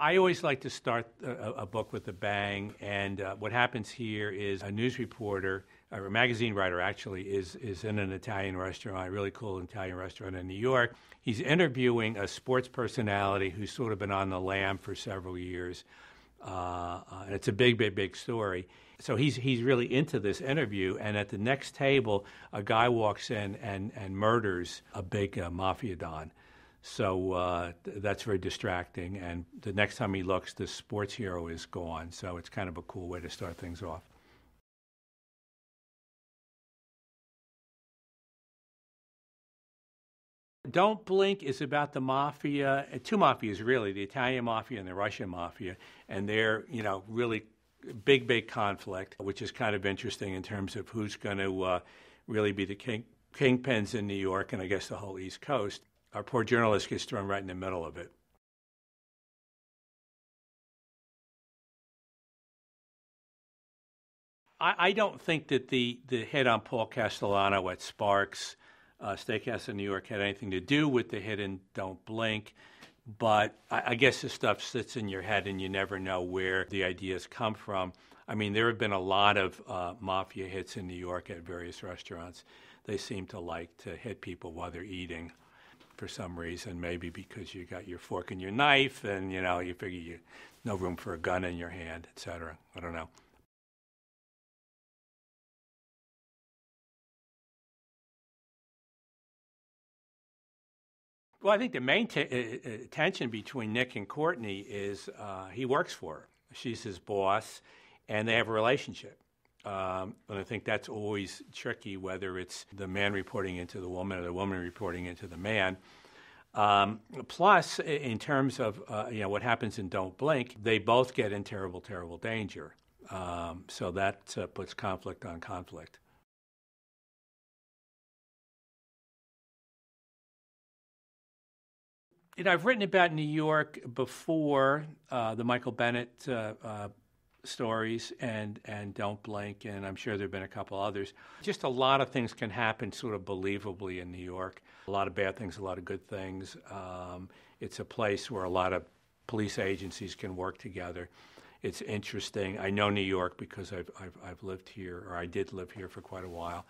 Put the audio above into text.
I always like to start a book with a bang, and what happens here is a news reporter, or a magazine writer actually, is in an Italian restaurant, a really cool Italian restaurant in New York. He's interviewing a sports personality who's sort of been on the lam for several years. And it's a big story. So he's really into this interview, and at the next table, a guy walks in and murders a big mafia don. So that's very distracting, and the next time he looks, the sports hero is gone. So it's kind of a cool way to start things off. Don't Blink is about the mafia, two mafias really, the Italian mafia and the Russian mafia, and they're, really big conflict, which is kind of interesting in terms of who's going to really be the kingpins in New York and I guess the whole East Coast. Our poor journalist gets thrown right in the middle of it. I don't think that the hit on Paul Castellano at Sparks Steakhouse in New York had anything to do with the hit in Don't Blink, but I guess this stuff sits in your head and you never know where the ideas come from. I mean, there have been a lot of mafia hits in New York at various restaurants. They seem to like to hit people while they're eating for some reason, maybe because you got your fork and your knife and, you figure you no room for a gun in your hand, etc. I don't know. Well, I think the main tension between Nick and Courtney is he works for her. She's his boss, and they have a relationship. And I think that's always tricky, whether it's the man reporting into the woman or the woman reporting into the man. Plus, in terms of what happens in Don't Blink, they both get in terrible danger. So that puts conflict on conflict. I've written about New York before, the Michael Bennett stories and Don't Blink, and I'm sure there have been a couple others. Just a lot of things can happen sort of believably in New York. A lot of bad things, a lot of good things. It's a place where a lot of police agencies can work together. It's interesting. I know New York because I've lived here, or I did live here for quite a while.